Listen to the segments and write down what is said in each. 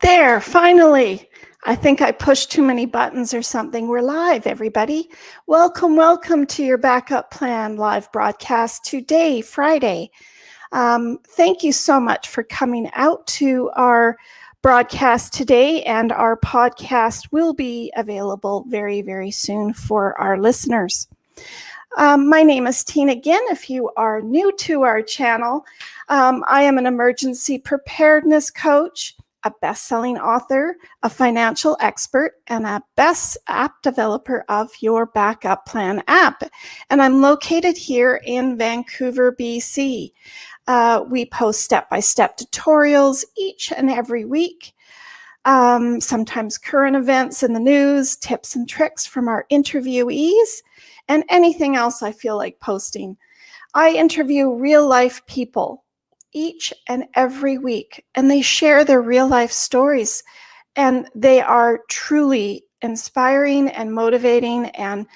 There, finally. I think I pushed too many buttons or something. We're live, everybody. Welcome to your Backup Plan live broadcast today, Friday. Thank you so much for coming out to our broadcast today, and our podcast will be available very, very soon for our listeners. My name is Tina Ginn. If you are new to our channel, I am an emergency preparedness coach, a best-selling author, a financial expert, and a best app developer of your Backup Plan app. And I'm located here in Vancouver, BC. We post step-by-step tutorials each and every week. Sometimes current events in the news, tips and tricks from our interviewees, and anything else I feel like posting. I interview real-life people each and every week, and they share their real-life stories, and they are truly inspiring and motivating, and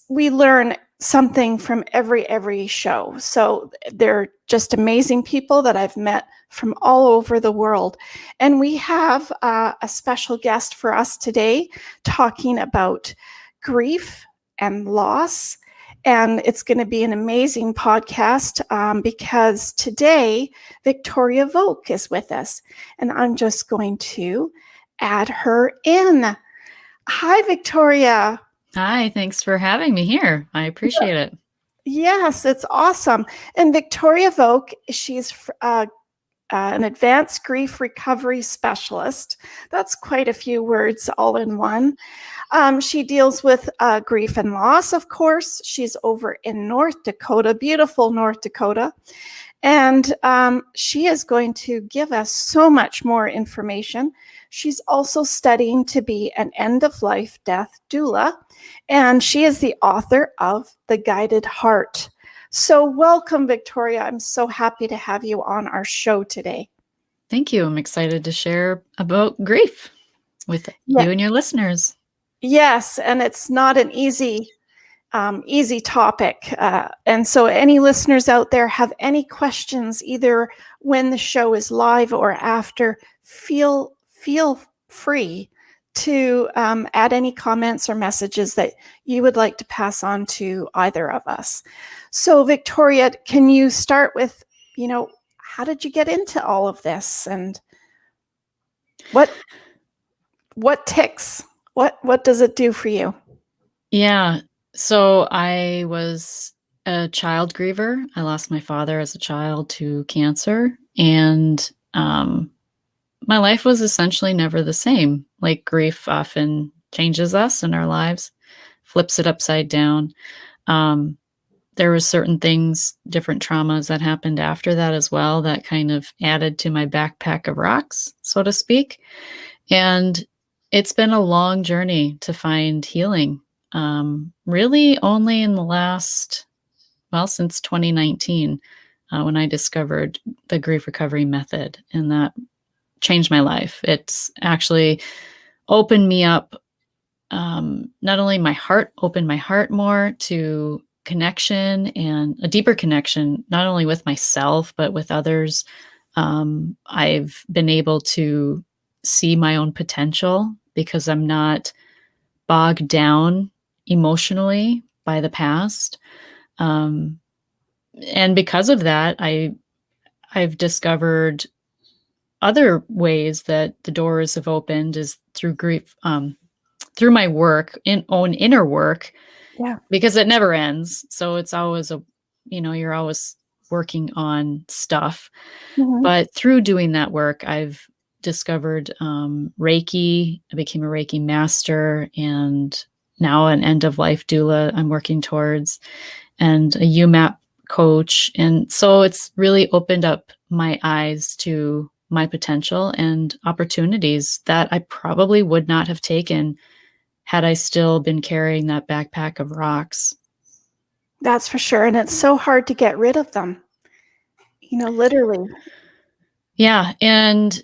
we learn something from every show. So they're just amazing people that I've met from all over the world. And we have a special guest for us today talking about grief and loss. And it's going to be an amazing podcast because today Victoria Volk is with us. And I'm just going to add her in. Hi, Victoria. Hi, thanks for having me here. I appreciate it. Yes, it's awesome. And Victoria Volk, she's an advanced grief recovery specialist. That's quite a few words all in one. She deals with grief and loss, of course. She's over in North Dakota, beautiful North Dakota. And she is going to give us so much more information. She's also studying to be an end-of-life death doula, and she is the author of The Guided Heart. So welcome, Victoria. I'm so happy to have you on our show today. Thank you. I'm excited to share about grief with you and your listeners. Yes, and it's not an easy topic. And so any listeners out there have any questions, either when the show is live or after, feel free to add any comments or messages that you would like to pass on to either of us. So Victoria, can you start with, how did you get into all of this, and what ticks? What does it do for you? Yeah. So I was a child griever. I lost my father as a child to cancer, and my life was essentially never the same. Like, grief often changes us in our lives, flips it upside down. There were certain things, different traumas that happened after that as well, that kind of added to my backpack of rocks, so to speak. And it's been a long journey to find healing. Really only in the last, since 2019, when I discovered the grief recovery method, and that changed my life. It's actually opened me up, not only my heart, opened my heart more to connection, and a deeper connection, not only with myself, but with others. I've been able to see my own potential because I'm not bogged down emotionally by the past. And because of that, I've discovered other ways that the doors have opened is through grief, through my work, own inner work. Yeah. Because it never ends. So it's always you're always working on stuff. Mm-hmm. But through doing that work, I've discovered Reiki. I became a Reiki master, and now an end-of-life doula I'm working towards, and a YouMap coach. And so it's really opened up my eyes to my potential and opportunities that I probably would not have taken had I still been carrying that backpack of rocks. That's for sure. And it's so hard to get rid of them, literally. Yeah. And,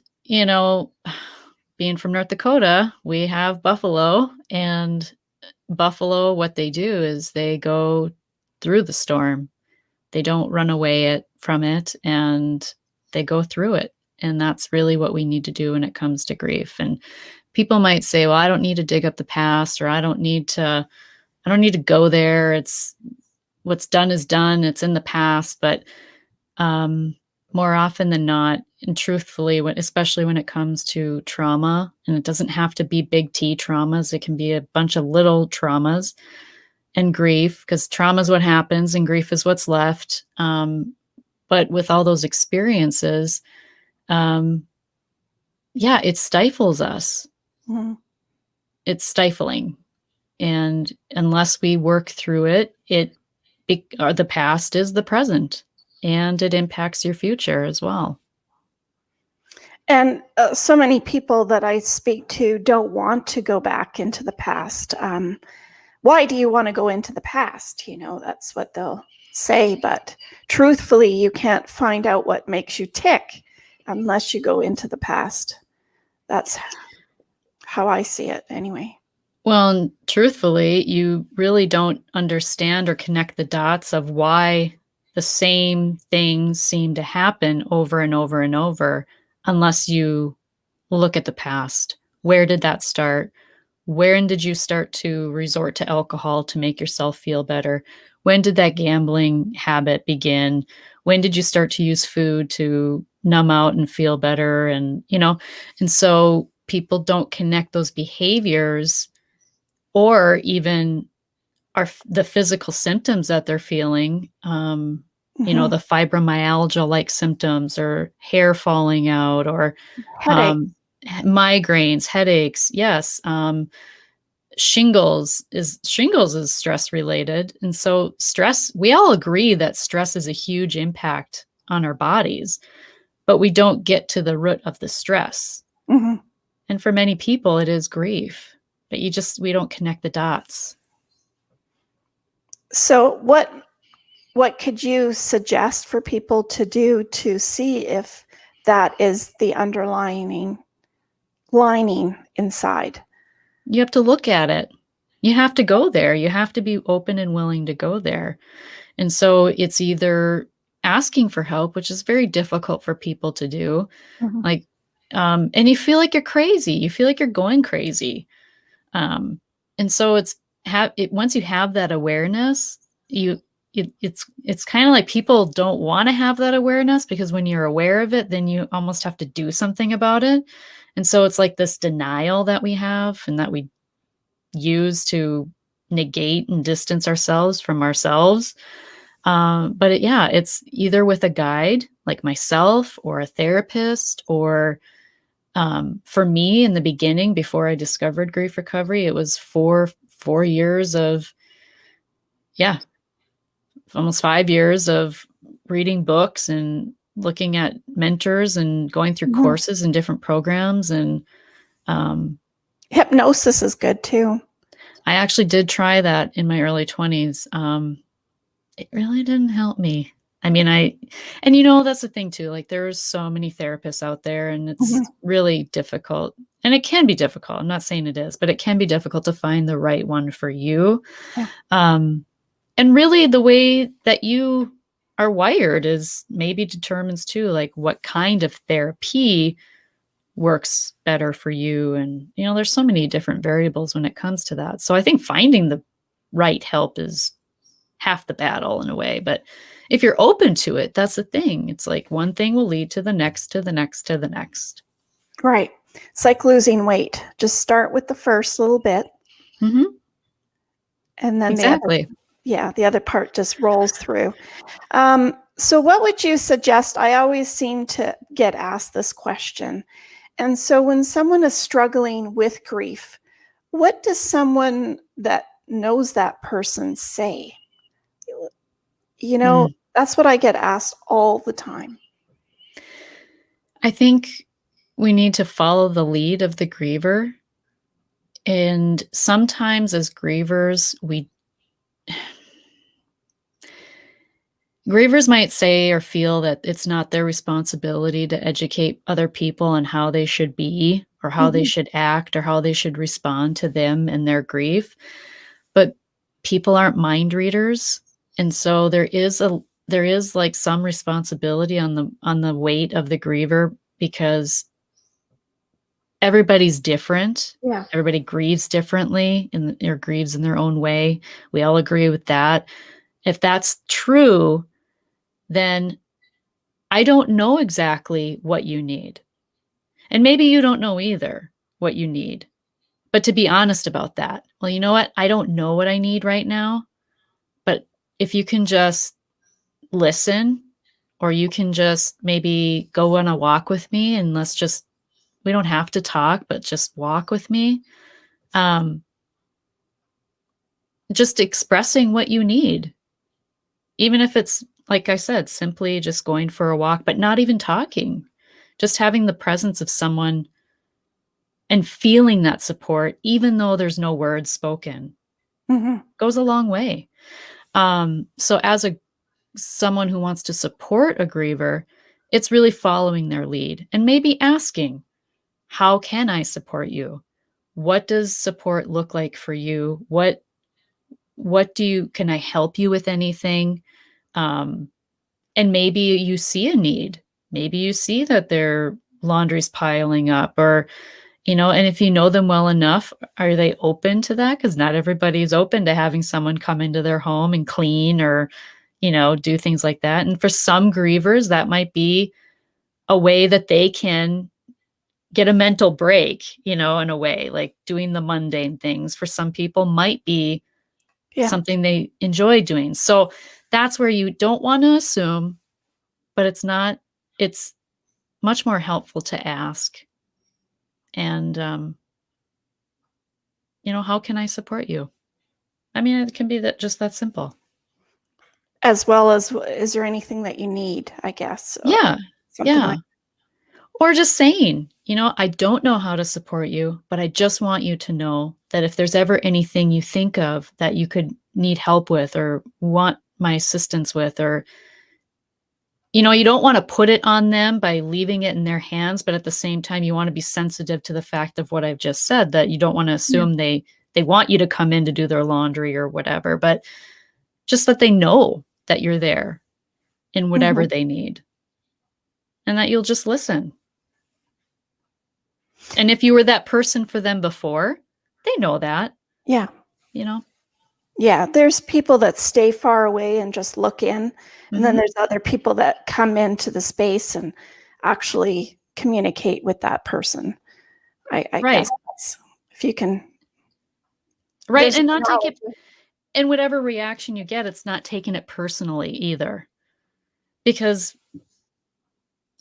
being from North Dakota, we have buffalo, and buffalo, what they do is they go through the storm. They don't run away from it, and they go through it. And that's really what we need to do when it comes to grief. And people might say, well, I don't need to dig up the past, or I don't need to go there. It's what's done is done. It's in the past. But more often than not, and truthfully, especially when it comes to trauma, and it doesn't have to be big T traumas, it can be a bunch of little traumas, and grief, because trauma is what happens and grief is what's left. But with all those experiences, it stifles us. Mm-hmm. It's stifling. And unless we work through it, the past is the present, and it impacts your future as well. And so many people that I speak to don't want to go back into the past. Why do you want to go into the past? That's what they'll say. But truthfully, you can't find out what makes you tick unless you go into the past. That's how I see it anyway. Well, and truthfully, you really don't understand or connect the dots of why the same things seem to happen over and over and over unless you look at the past. Where did that start? When did you start to resort to alcohol to make yourself feel better? When did that gambling habit begin? When did you start to use food to numb out and feel better? And so people don't connect those behaviors, or even the physical symptoms that they're feeling, the fibromyalgia-like symptoms, or hair falling out, or migraines, headaches. Yes. Shingles is stress related. And so stress, we all agree that stress is a huge impact on our bodies, but we don't get to the root of the stress. Mm-hmm. And for many people, it is grief, but we don't connect the dots. So what could you suggest for people to do to see if that is the underlying lining inside? You have to look at it. You have to go there. You have to be open and willing to go there. And so it's either asking for help, which is very difficult for people to do. Mm-hmm. And you feel like you're crazy. You feel like you're going crazy. And so once you have that awareness, it's kind of like people don't want to have that awareness, because when you're aware of it, then you almost have to do something about it. And so it's like this denial that we have and that we use to negate and distance ourselves from ourselves. But it's either with a guide like myself or a therapist, or for me in the beginning, before I discovered grief recovery, it was four years of, almost 5 years of reading books and looking at mentors and going through mm-hmm. courses and different programs. And hypnosis is good too. I actually did try that in my early 20s. It really didn't help me. I mean, that's the thing too, like there's so many therapists out there, and it's mm-hmm. really difficult, and it can be difficult. I'm not saying it is, but it can be difficult to find the right one for you. Yeah. And really the way that you are wired is maybe determines too, like what kind of therapy works better for you. And, there's so many different variables when it comes to that. So I think finding the right help is half the battle in a way. But if you're open to it, that's the thing. It's like one thing will lead to the next, to the next, to the next. Right. It's like losing weight. Just start with the first little bit. Mm-hmm. And then exactly. The other part just rolls through. So what would you suggest? I always seem to get asked this question. And so when someone is struggling with grief, what does someone that knows that person say? That's what I get asked all the time. I think we need to follow the lead of the griever. And sometimes as grievers, grievers might say or feel that it's not their responsibility to educate other people on how they should be, or how mm-hmm. they should act, or how they should respond to them and their grief. But people aren't mind readers. And so there is like some responsibility on the weight of the griever because everybody's different. Yeah. Everybody grieves differently or grieves in their own way. We all agree with that. If that's true, then I don't know exactly what you need. And maybe you don't know either what you need. But to be honest about that, well, you know what? I don't know what I need right now. But if you can just listen, or you can just maybe go on a walk with me, and we don't have to talk, but just walk with me. Just expressing what you need. Even if it's, like I said, simply just going for a walk, but not even talking. Just having the presence of someone and feeling that support, even though there's no words spoken, goes a long way. So as someone who wants to support a griever, it's really following their lead and maybe asking, how can I support you? What does support look like for you? Can I help you with anything? And maybe you see a need. Maybe you see that their laundry's piling up, or, and if you know them well enough, are they open to that? Because not everybody's open to having someone come into their home and clean or, do things like that. And for some grievers, that might be a way that they can get a mental break, in a way, like doing the mundane things for some people might be something they enjoy doing. So that's where you don't want to assume, but it's much more helpful to ask. And, how can I support you? I mean, it can be just that simple. As well as, is there anything that you need, I guess? Yeah. Something like. Or just saying, I don't know how to support you, but I just want you to know that if there's ever anything you think of that you could need help with or want my assistance with, or, you don't want to put it on them by leaving it in their hands, but at the same time, you want to be sensitive to the fact of what I've just said, that you don't want to assume they want you to come in to do their laundry or whatever, but just that they know that you're there in whatever they need and that you'll just listen. And if you were that person for them before, they know that. Yeah. Yeah, there's people that stay far away and just look in. And then there's other people that come into the space and actually communicate with that person. I guess that's, if you can. Right. And not take it, and whatever reaction you get, it's not taking it personally either, because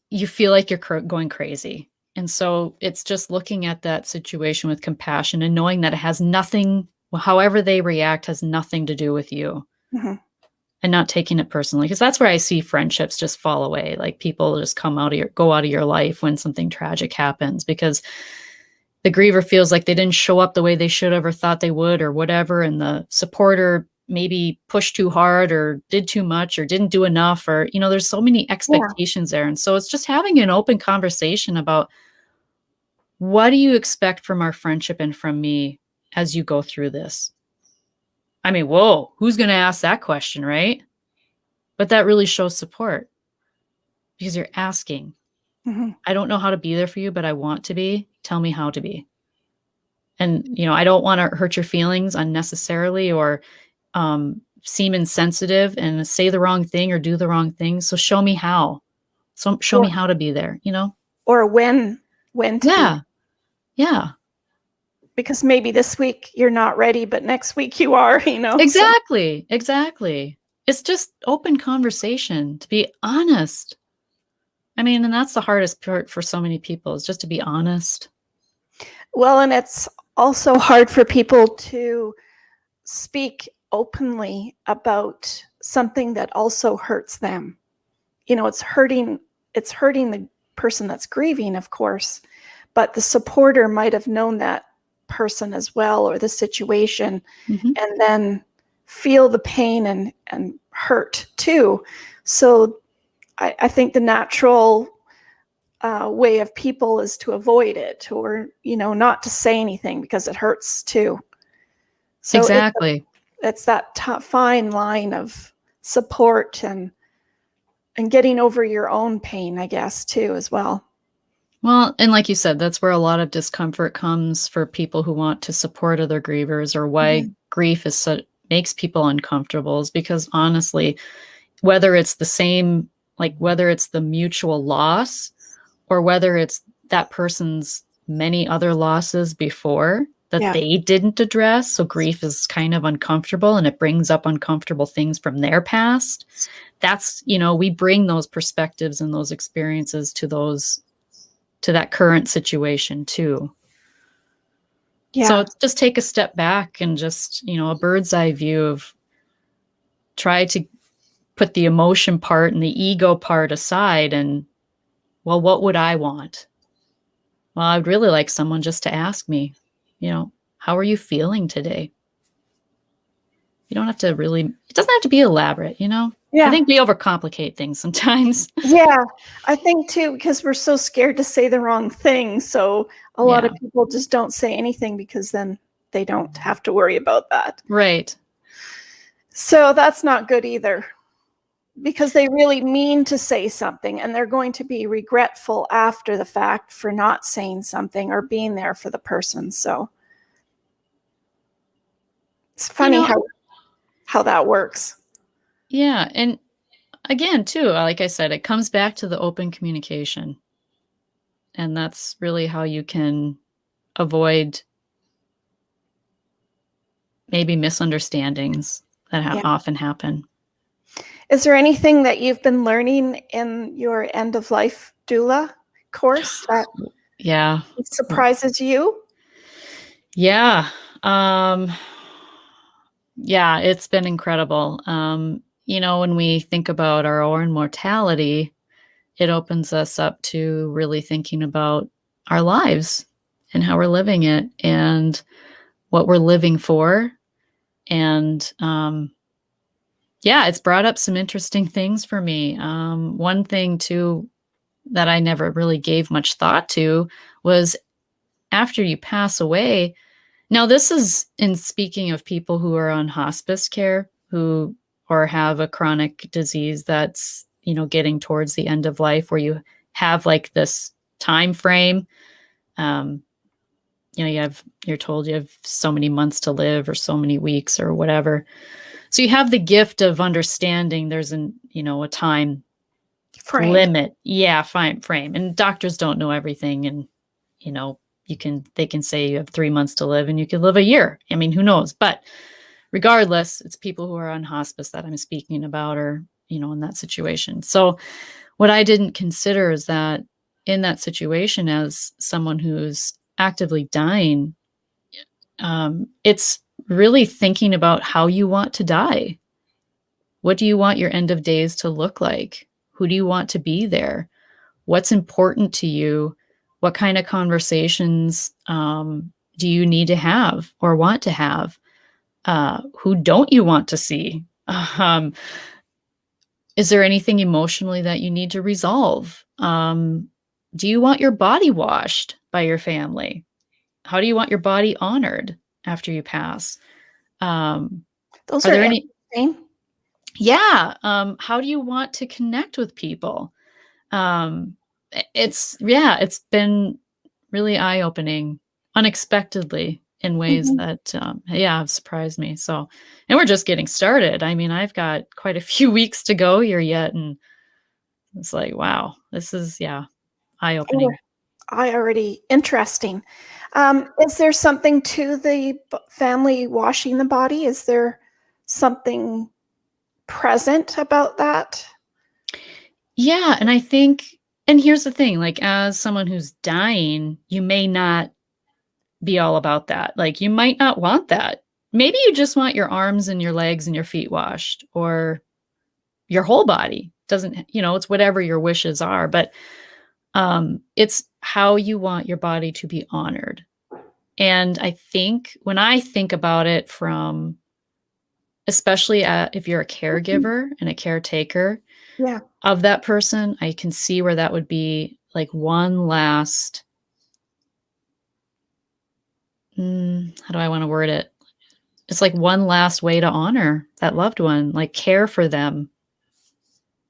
you feel like you're going crazy. And so it's just looking at that situation with compassion and knowing that it has nothing, however they react, has nothing to do with you, and not taking it personally. Because that's where I see friendships just fall away. Like people just go out of your life when something tragic happens, because the griever feels like they didn't show up the way they should have or thought they would or whatever. And the supporter maybe pushed too hard or did too much or didn't do enough, or, there's so many expectations there. And so it's just having an open conversation about, what do you expect from our friendship and from me as you go through this? I mean, whoa, who's going to ask that question, right? But that really shows support, because you're asking. I don't know how to be there for you, but I want to be. Tell me how to be. And, I don't want to hurt your feelings unnecessarily or seem insensitive and say the wrong thing or do the wrong thing. So show me how. So show me how to be there, Or when to be. Yeah. Because maybe this week you're not ready, but next week you are, Exactly. So. Exactly. It's just open conversation, to be honest. I mean, and that's the hardest part for so many people, is just to be honest. Well, and it's also hard for people to speak openly about something that also hurts them. It's hurting the person that's grieving, of course, but the supporter might have known that person as well, or the situation, and then feel the pain and hurt too. So I think the natural way of people is to avoid it, or, not to say anything because it hurts too. So exactly. It's that fine line of support and getting over your own pain, I guess, too, as well. Well, and like you said, that's where a lot of discomfort comes for people who want to support other grievers, or why Mhm. grief is so makes people uncomfortable, is because honestly, whether it's the same, like whether it's the mutual loss, or whether it's that person's many other losses before that Yeah. they didn't address. So grief is kind of uncomfortable and it brings up uncomfortable things from their past. That's, we bring those perspectives and those experiences to that current situation too. So Yeah. it's just take a step back and just, a bird's eye view of try to put the emotion part and the ego part aside and, well, what would I want? Well, I'd really like someone just to ask me, how are you feeling today? You don't have to really, it doesn't have to be elaborate. I Yeah. think we overcomplicate things sometimes. Yeah. I think too, because we're so scared to say the wrong thing. So a lot of Yeah, people just don't say anything because then they don't have to worry about that. right. So that's not good either, because they really mean to say something and they're going to be regretful after the fact for not saying something or being there for the person. So it's You funny know, how that works. yeah. And again, too, like I said, it comes back to the open communication. And that's really how you can avoid maybe misunderstandings that Yeah. often happen. Is there anything that you've been learning in your end of life doula course that Yeah. surprises you? Yeah. Um, yeah, it's been incredible. When we think about our own mortality, it opens us up to really thinking about our lives and how we're living it and what we're living for. And yeah, it's brought up some interesting things for me. One thing, too, that I never really gave much thought to was after you pass away. Now, this is in speaking of people who are on hospice care, who or have a chronic disease that's, getting towards the end of life, where you have like this time frame. Um, you're told you have so many months to live or so many weeks or whatever. So you have the gift of understanding there's a time Frame. limit. Yeah, fine frame. And doctors don't know everything. And, they can say you have 3 months to live and you can live a year. I mean, who knows? But regardless, it's people who are on hospice that I'm speaking about, or, in that situation. So what I didn't consider is that in that situation, as someone who's actively dying, it's really thinking about how you want to die. What do you want your end of days to look like? Who do you want to be there? What's important to you? What kind of conversations do you need to have or want to have? Who don't you want to see? Um, is there anything emotionally that you need to resolve? Do you want your body washed by your family? How do you want your body honored after you pass? Um, Those are are there any? interesting. Yeah. How do you want to connect with people? It's been really eye-opening unexpectedly in ways Mhm. that, have surprised me. So, and we're just getting started. I mean, I've got quite a few weeks to go here yet, and it's like, wow, this is, yeah, Oh, eye-opening. I already interesting. Is there something to the family washing the body? Is there something present about that? Yeah, and I think, and here's the thing, like, as someone who's dying, you may not be all about that. Like, you might not want that. Maybe you just want your arms and your legs and your feet washed, or your whole body. Doesn't, it's whatever your wishes are, but it's how you want your body to be honored. And I think when I think about it from, especially if you're a Mhm. caregiver and a caretaker Yeah. of that person, I can see where that would be like one last, how do I want to word it? It's like one last way to honor that loved one, like care for them,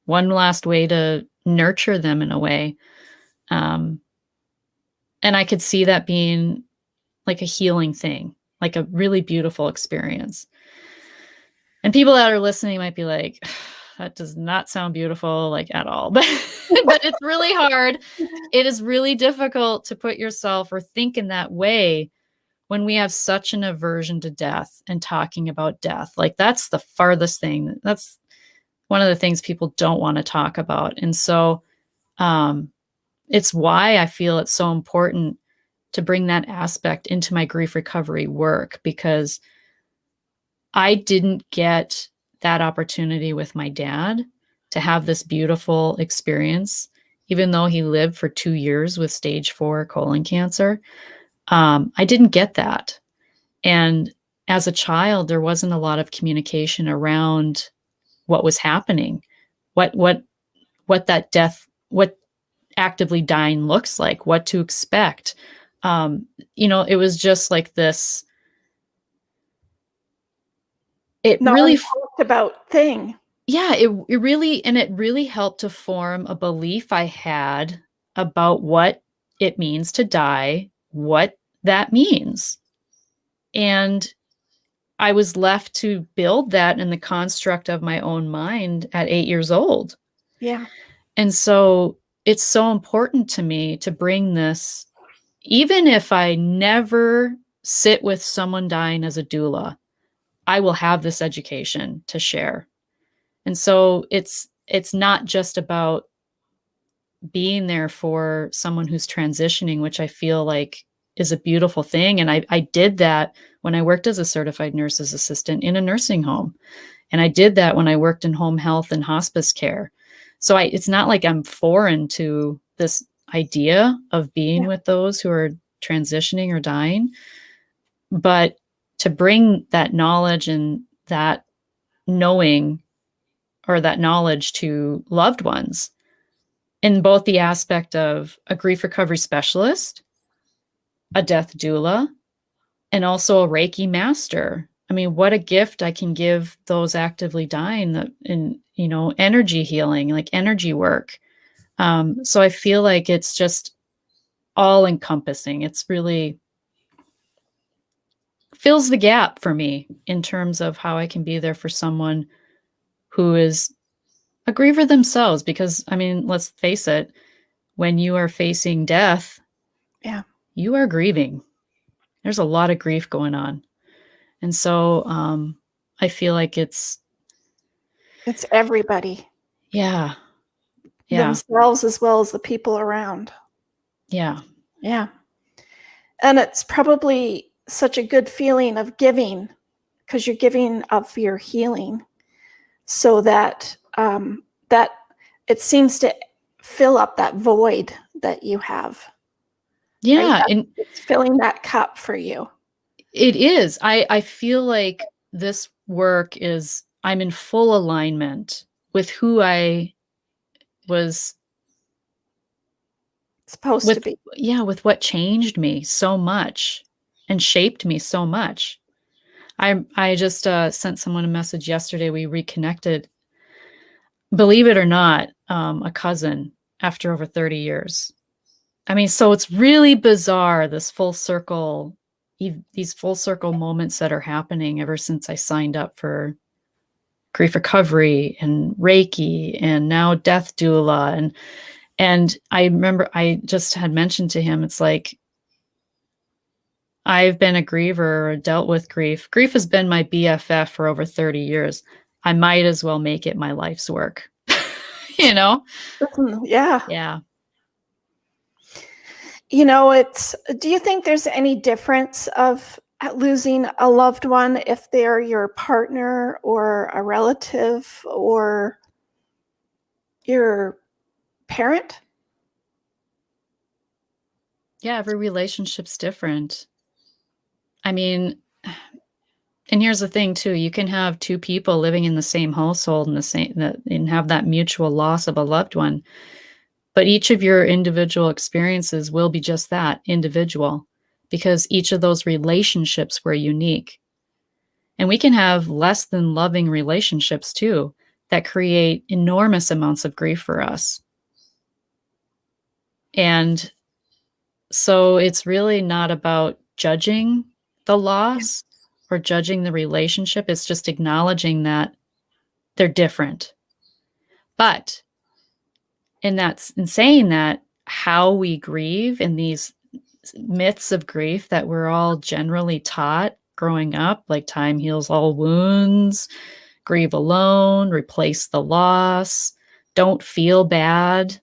one last way to nurture them in a way. Um, And I could see that being like a healing thing, like a really beautiful experience. And people that are listening might be like, that does not sound beautiful, like at all. But it's really hard. It is really difficult to put yourself or think in that way when we have such an aversion to death and talking about death. Like that's the farthest thing. That's one of the things people don't want to talk about. And so it's why I feel it's so important to bring that aspect into my grief recovery work, because I didn't get that opportunity with my dad to have this beautiful experience, even though he lived for 2 years with stage 4 colon cancer. I didn't get that. And as a child, there wasn't a lot of communication around what was happening, what that death, what actively dying looks like, what to expect. It was just like this. It really, talked about thing. yeah, it really helped to form a belief I had about what it means to die, what that means. And I was left to build that in the construct of my own mind at 8 years old. Yeah. And so it's so important to me to bring this, even if I never sit with someone dying as a doula, I will have this education to share. And so it's not just about being there for someone who's transitioning, which I feel like is a beautiful thing. And I did that when I worked as a certified nurse's assistant in a nursing home. And I did that when I worked in home health and hospice care. So it's not like I'm foreign to this idea of being with those who are transitioning or dying, but to bring that knowledge and that knowing or that knowledge to loved ones in both the aspect of a grief recovery specialist, a death doula, and also a Reiki master. I mean, what a gift I can give those actively dying in, energy healing, like energy work. So I feel like it's just all encompassing. It's really fills the gap for me in terms of how I can be there for someone who is a griever themselves. Because, I mean, let's face it, when you are facing death, you are grieving. There's a lot of grief going on. And so I feel like it's everybody. Yeah. Themselves as well as the people around. Yeah. Yeah. And it's probably such a good feeling of giving, because you're giving of your healing, so that that it seems to fill up that void that you have. Yeah. Right? And it's filling that cup for you. It is. I feel like this work is, I'm in full alignment with who I was supposed to be. Yeah, with what changed me so much and shaped me so much. I just sent someone a message yesterday. We reconnected, believe it or not, a cousin after over 30 years. I mean, so it's really bizarre, this full circle, these full circle moments that are happening ever since I signed up for grief recovery and Reiki and now death doula. And I remember I just had mentioned to him, it's like, I've been a griever or dealt with grief. Grief has been my BFF for over 30 years. I might as well make it my life's work. Yeah. Yeah. Do you think there's any difference of losing a loved one if they're your partner or a relative or your parent? Yeah, every relationship's different. I mean, and here's the thing too, you can have two people living in the same household and have that mutual loss of a loved one. But each of your individual experiences will be just that, individual, because each of those relationships were unique. And we can have less than loving relationships too that create enormous amounts of grief for us. And So it's really not about judging the loss or judging the relationship. It's just acknowledging that they're different. But in saying that, how we grieve in these myths of grief that we're all generally taught growing up, like time heals all wounds, grieve alone, replace the loss, don't feel bad,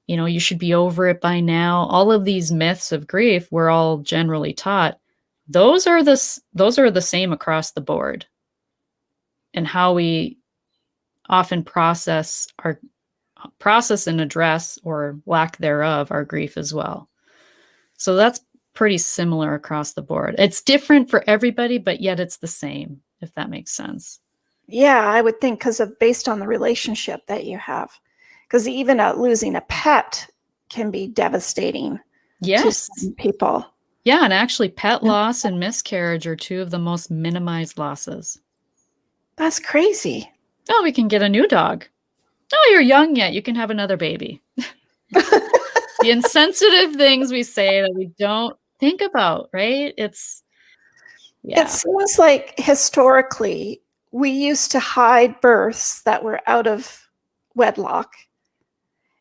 you should be over it by now. All of these myths of grief we're all generally taught. Those are the same across the board, and how we often process and address, or lack thereof, our grief as well. So that's pretty similar across the board. It's different for everybody, but yet it's the same, if that makes sense. Yeah, I would think based on the relationship that you have. Because even losing a pet can be devastating to some people. Yeah, and actually pet loss and miscarriage are two of the most minimized losses. That's crazy. Oh, we can get a new dog. Oh, you're young yet. You can have another baby. The insensitive things we say that we don't think about, right? It seems like historically we used to hide births that were out of wedlock,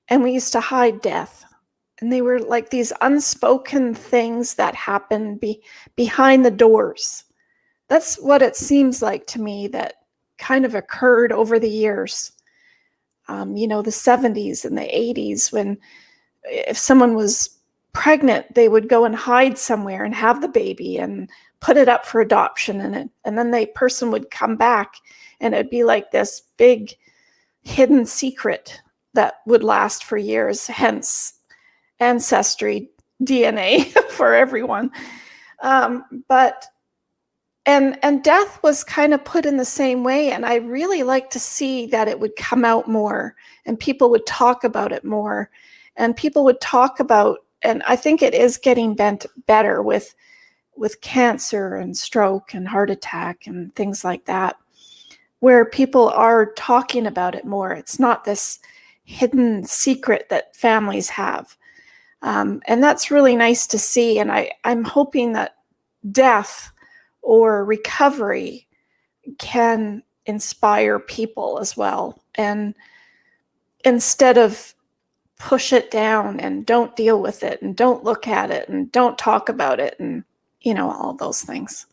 and we used to hide death. And they were like these unspoken things that happened behind the doors. That's what it seems like to me that kind of occurred over the years. The 70s and the 80s, when if someone was pregnant, they would go and hide somewhere and have the baby and put it up for adoption. And then the person would come back, and it'd be like this big hidden secret that would last for years, hence ancestry DNA for everyone. But death was kind of put in the same way. And I really like to see that it would come out more, and people would talk about it more, and people would talk about, and I think it is getting better with cancer and stroke and heart attack and things like that, where people are talking about it more. It's not this hidden secret that families have. And that's really nice to see. And I'm hoping that death or recovery can inspire people as well. And instead of push it down and don't deal with it and don't look at it and don't talk about it and, all those things.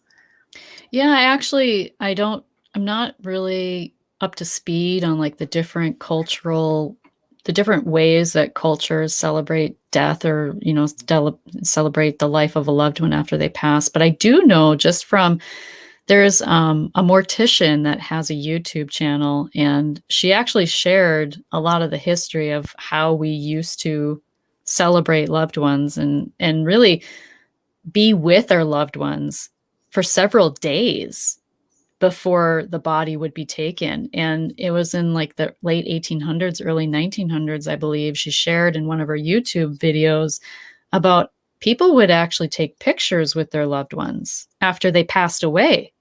Yeah, I'm not really up to speed on like the different ways that cultures celebrate death, or, celebrate the life of a loved one after they pass. But I do know, just from, there's a mortician that has a YouTube channel, and she actually shared a lot of the history of how we used to celebrate loved ones and really be with our loved ones for several days before the body would be taken. And it was in like the late 1800s, early 1900s, I believe. She shared in one of her YouTube videos about people would actually take pictures with their loved ones after they passed away.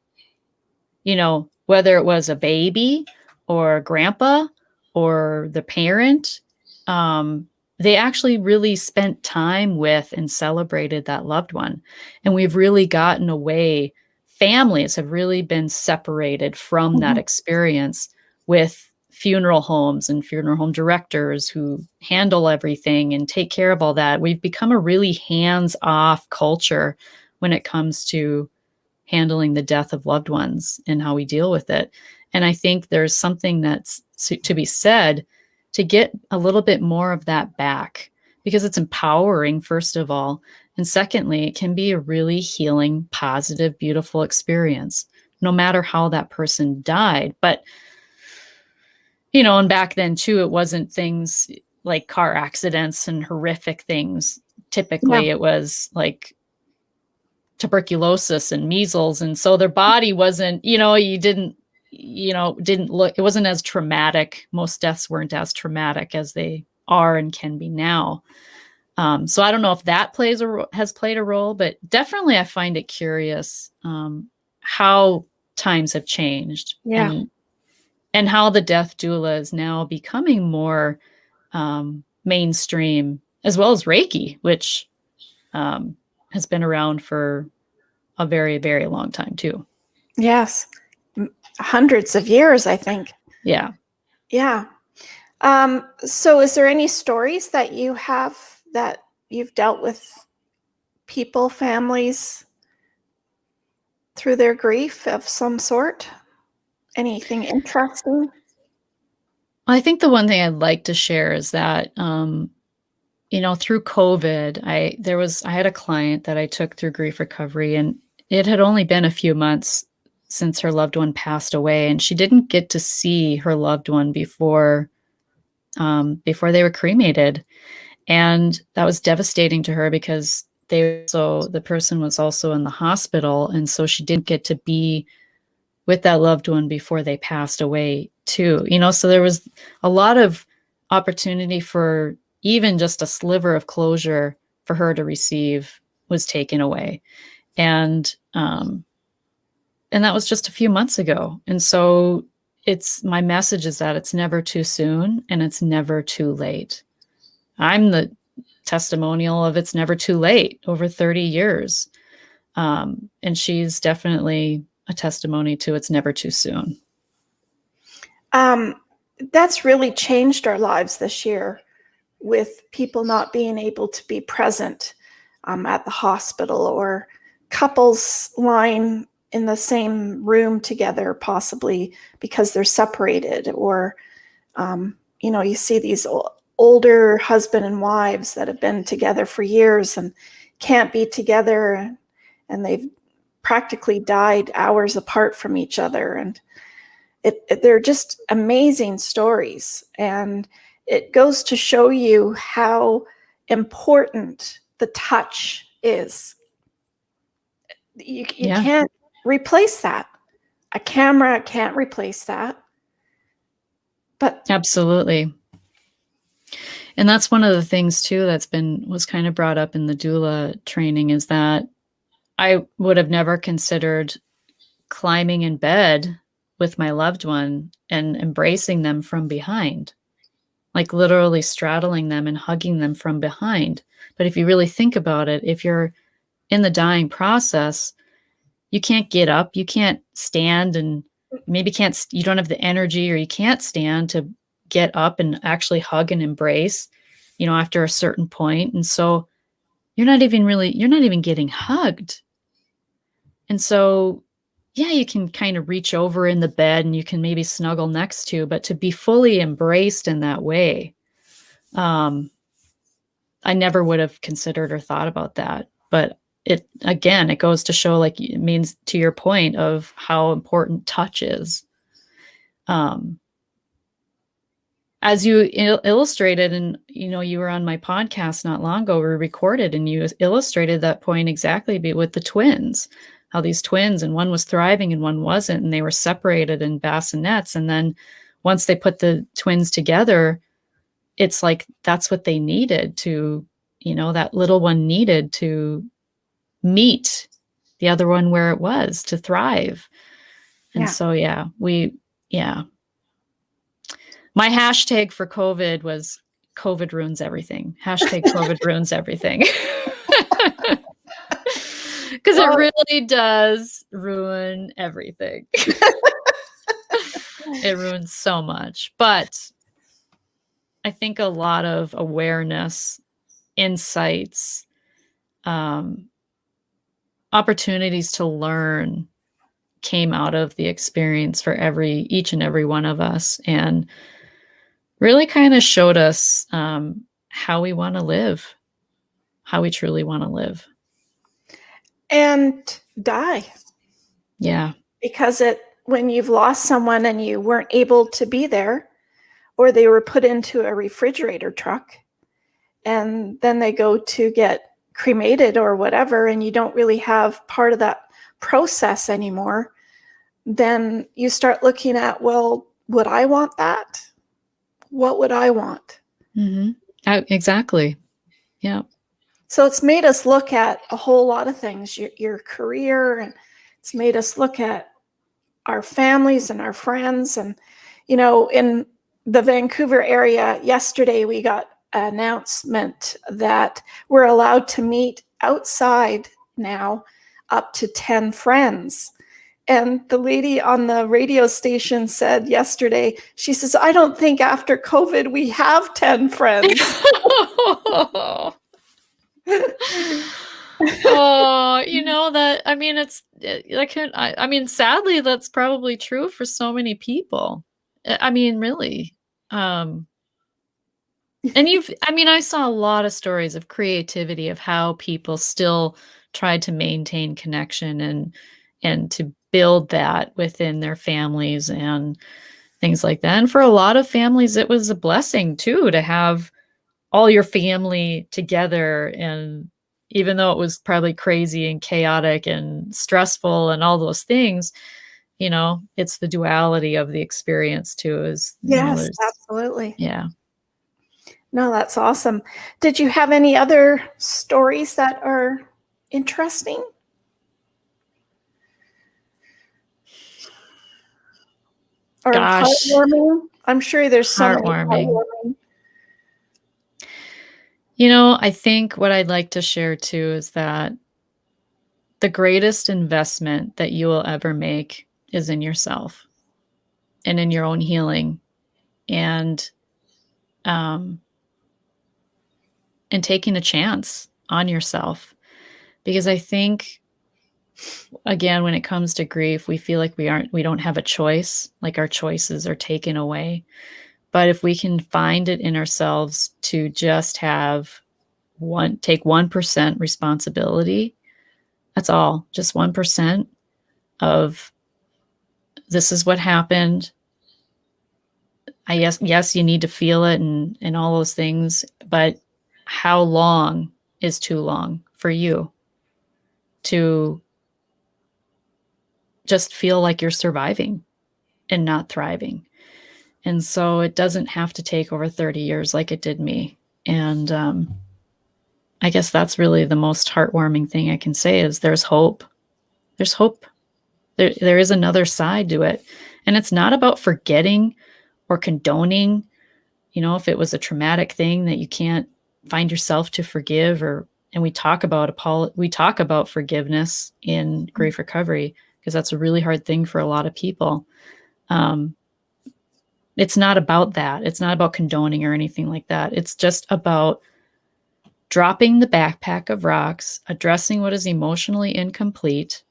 Whether it was a baby or grandpa or the parent, they actually really spent time with and celebrated that loved one. And we've really gotten away. Families have really been separated from that experience, with funeral homes and funeral home directors who handle everything and take care of all that. We've become a really hands-off culture when it comes to handling the death of loved ones and how we deal with it. And I think there's something that's to be said to get a little bit more of that back, because it's empowering, first of all. And secondly, it can be a really healing, positive, beautiful experience, no matter how that person died. But, and back then too, it wasn't things like car accidents and horrific things. Typically, It was like tuberculosis and measles. And so their body wasn't, didn't look, it wasn't as traumatic. Most deaths weren't as traumatic as they are and can be now. So I don't know if that has played a role, but definitely I find it curious how times have changed, and how the death doula is now becoming more mainstream, as well as Reiki, which has been around for a very, very long time too. Yes. Hundreds of years, I think. Yeah. Yeah. So is there any stories that you have that you've dealt with people, families through their grief of some sort? Anything interesting? I think the one thing I'd like to share is that, through COVID, I had a client that I took through grief recovery, and it had only been a few months since her loved one passed away, and she didn't get to see her loved one before they were cremated. And that was devastating to her because the person was also in the hospital. And so she didn't get to be with that loved one before they passed away too. So there was a lot of opportunity for even just a sliver of closure for her to receive was taken away. And that was just a few months ago. And so my message is that it's never too soon and it's never too late. I'm the testimonial of it's never too late, over 30 years. And she's definitely a testimony to it's never too soon. That's really changed our lives this year, with people not being able to be present at the hospital, or couples lying in the same room together, possibly because they're separated, or you see these older husband and wives that have been together for years and can't be together, and they've practically died hours apart from each other. And they're just amazing stories. And it goes to show you how important the touch is. You can't replace that. A camera can't replace that. But absolutely. And that's one of the things too was kind of brought up in the doula training, is that I would have never considered climbing in bed with my loved one and embracing them from behind, like literally straddling them and hugging them from behind. But if you really think about it, if you're in the dying process, you can't get up, you can't stand, and maybe you don't have the energy, or you can't stand to get up and actually hug and embrace, after a certain point. And so you're not even getting hugged. And so, yeah, you can kind of reach over in the bed and you can maybe snuggle next to, but to be fully embraced in that way, I never would have considered or thought about that. But it goes to show, like, it means, to your point of how important touch is. As you illustrated, and you were on my podcast not long ago, we recorded, and you illustrated that point exactly with the twins, how these twins, and one was thriving and one wasn't, and they were separated in bassinets. And then once they put the twins together, it's like that's what they needed to, that little one needed to meet the other one where it was, to thrive. And so, my hashtag for COVID was COVID ruins everything. Hashtag COVID ruins everything. Because it really does ruin everything. It ruins so much. But I think a lot of awareness, insights, opportunities to learn came out of the experience for each and every one of us, and really kind of showed us how we want to live, how we truly want to live. And die. Yeah. Because when you've lost someone and you weren't able to be there, or they were put into a refrigerator truck and then they go to get cremated or whatever, and you don't really have part of that process anymore, then you start looking at, well, would I want that? What would I want? Mm-hmm. Exactly. Yeah. So it's made us look at a whole lot of things, your career, and it's made us look at our families and our friends. And, in the Vancouver area yesterday, we got an announcement that we're allowed to meet outside now up to 10 friends. And the lady on the radio station said yesterday, she says, I don't think after COVID we have 10 friends. Oh, that, I mean, I mean, sadly, that's probably true for so many people. I mean, really. And I saw a lot of stories of creativity, of how people still tried to maintain connection and to build that within their families and things like that. And for a lot of families, it was a blessing too, to have all your family together. And even though it was probably crazy and chaotic and stressful and all those things, it's the duality of the experience too, Yes, absolutely. Yeah. No, that's awesome. Did you have any other stories that are interesting? Or heartwarming? I'm sure there's so many heartwarming. I think what I'd like to share too is that the greatest investment that you will ever make is in yourself and in your own healing, and taking a chance on yourself. Because I think, again, when it comes to grief, we feel like we don't have a choice, like our choices are taken away. But if we can find it in ourselves to just take 1% responsibility, that's all, just 1% of, this is what happened. Yes, you need to feel it and all those things, but how long is too long for you to just feel like you're surviving and not thriving? And so it doesn't have to take over 30 years like it did me. And I guess that's really the most heartwarming thing I can say, is there's hope. There's hope. There is another side to it. And it's not about forgetting or condoning, if it was a traumatic thing that you can't find yourself to forgive, and we talk about forgiveness in grief recovery, because that's a really hard thing for a lot of people. It's not about that. It's not about condoning or anything like that. It's just about dropping the backpack of rocks, addressing what is emotionally incomplete,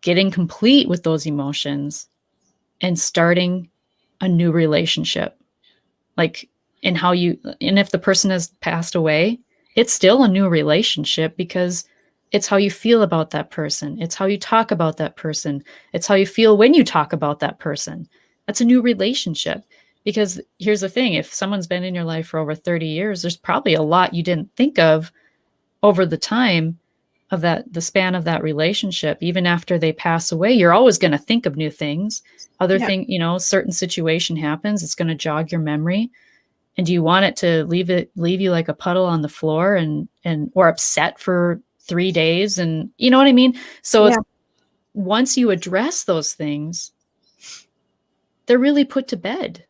getting complete with those emotions, and starting a new relationship. And if the person has passed away, it's still a new relationship, because it's how you feel about that person. It's how you talk about that person. It's how you feel when you talk about that person. That's a new relationship. Because here's the thing, if someone's been in your life for over 30 years, there's probably a lot you didn't think of over the time of the span of that relationship. Even after they pass away, you're always going to think of new things. Certain situation happens, it's going to jog your memory. And do you want it to leave you like a puddle on the floor or upset for 3 days? And you know what I mean? So once you address those things, they're really put to bed.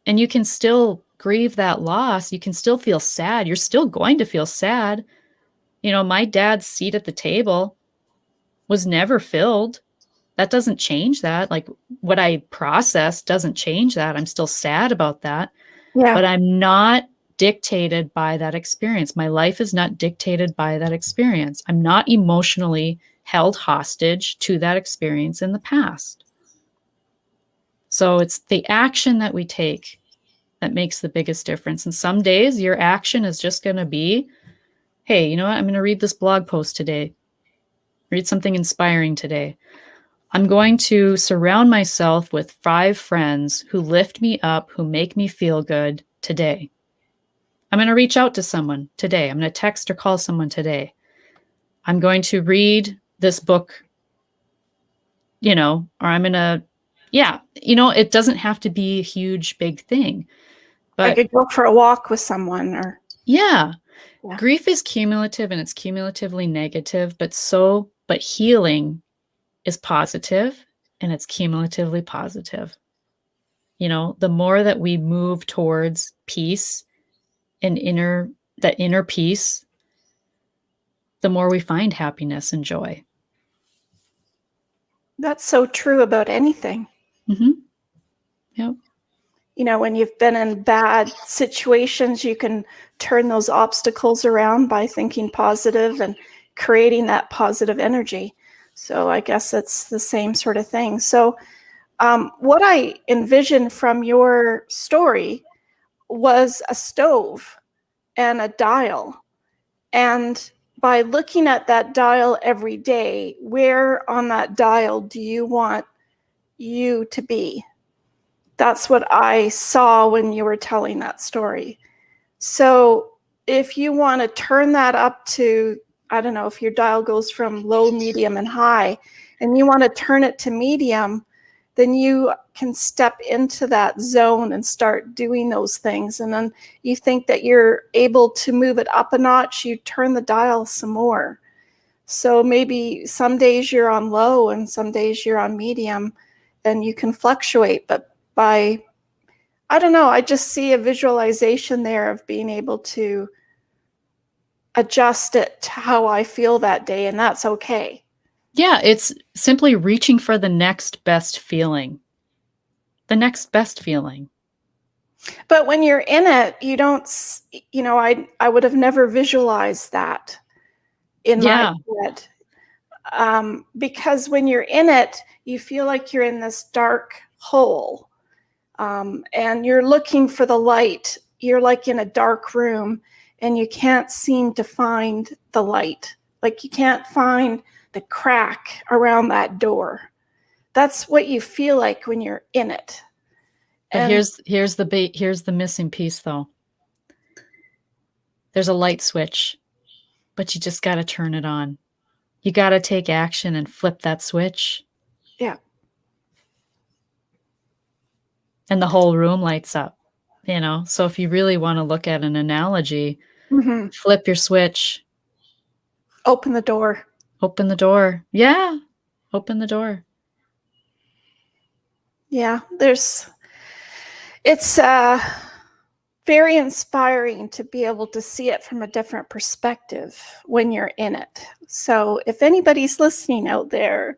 And you can still grieve that loss. You can still feel sad. You're still going to feel sad. My dad's seat at the table was never filled. That doesn't change that. Like, what I processed doesn't change that. I'm still sad about that. Yeah. But I'm not dictated by that experience. My life is not dictated by that experience. I'm not emotionally held hostage to that experience in the past. So it's the action that we take that makes the biggest difference. And some days your action is just going to be, hey, you know what? I'm going to read this blog post today. Read something inspiring today. I'm going to surround myself with 5 friends who lift me up, who make me feel good today. I'm going to reach out to someone today. I'm going to text or call someone today. I'm going to read this book, or I'm going to, it doesn't have to be a huge, big thing. But I could go for a walk with someone Yeah. Grief is cumulative, and it's cumulatively negative, but healing is positive, and it's cumulatively positive. The more that we move towards peace and that inner peace, the more we find happiness and joy. That's so true about anything. Mm-hmm. Yep. When you've been in bad situations, you can turn those obstacles around by thinking positive and creating that positive energy. So I guess it's the same sort of thing. So what I envisioned from your story was a stove and a dial. And by looking at that dial every day, where on that dial do you want you to be? That's what I saw when you were telling that story. So if you want to turn that up to, I don't know, if your dial goes from low, medium, and high, and you want to turn it to medium, then you can step into that zone and start doing those things. And then you think that you're able to move it up a notch, you turn the dial some more. So maybe some days you're on low and some days you're on medium, and you can fluctuate. But I don't know, I just see a visualization there of being able to adjust it to how I feel that day, and that's okay. Yeah, it's simply reaching for the next best feeling. The next best feeling. But when you're in it, you don't, I would have never visualized that in my head. Because when you're in it, you feel like you're in this dark hole. And you're looking for the light. You're like in a dark room and you can't seem to find the light. Like you can't find the crack around that door. That's what you feel like when you're in it. But here's the missing piece though. There's a light switch, but you just got to turn it on. You got to take action and flip that switch. Yeah. And the whole room lights up, So if you really want to look at an analogy, flip your switch. Open the door. Open the door. Yeah. Open the door. Yeah. It's very inspiring to be able to see it from a different perspective when you're in it. So if anybody's listening out there,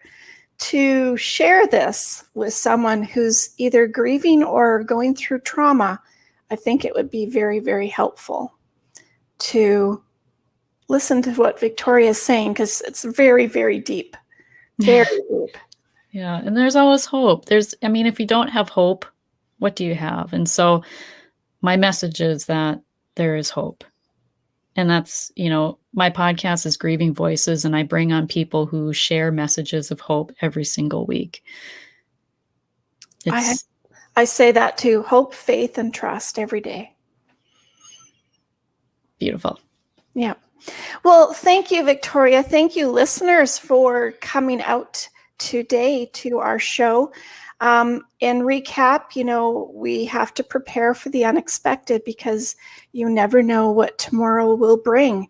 to share this with someone who's either grieving or going through trauma, I think it would be very, very helpful to listen to what Victoria is saying, because it's very, very deep. Very deep. Yeah. And there's always hope. If you don't have hope, what do you have? And so my message is that there is hope. And that's, my podcast is Grieving Voices, and I bring on people who share messages of hope every single week. I say that too. Hope, faith, and trust every day. Beautiful. Yeah. Well, thank you, Victoria. Thank you, listeners, for coming out today to our show. In recap, we have to prepare for the unexpected because you never know what tomorrow will bring.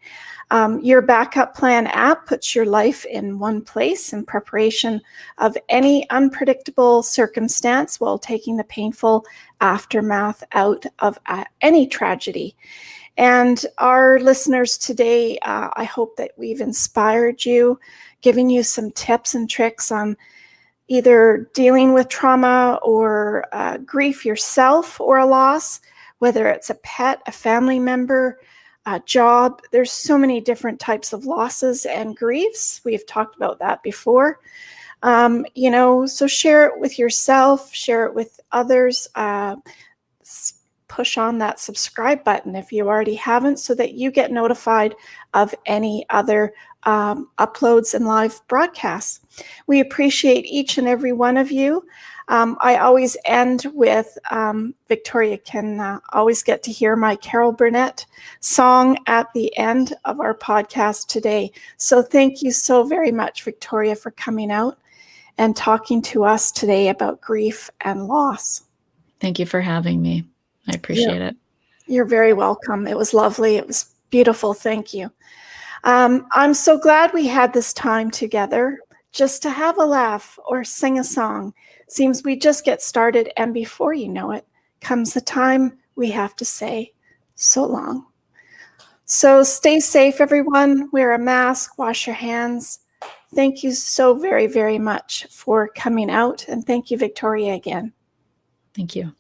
Your backup plan app puts your life in one place in preparation of any unpredictable circumstance while taking the painful aftermath out of any tragedy. And our listeners today, I hope that we've inspired you, giving you some tips and tricks on either dealing with trauma or grief yourself or a loss, whether it's a pet, a family member, a job. There's so many different types of losses and griefs. We've talked about that before. So share it with yourself, share it with others. Push on that subscribe button if you already haven't, so that you get notified of any other uploads and live broadcasts. We appreciate each and every one of you. I always end with Victoria can always get to hear my Carol Burnett song at the end of our podcast today. So thank you so very much, Victoria, for coming out and talking to us today about grief and loss. Thank you for having me. I appreciate it. You're very welcome. It was lovely. It was beautiful. Thank you. I'm so glad we had this time together just to have a laugh or sing a song. Seems we just get started, and before you know it, comes the time we have to say so long. So stay safe, everyone. Wear a mask, wash your hands. Thank you so very, very much for coming out. And thank you, Victoria, again. Thank you.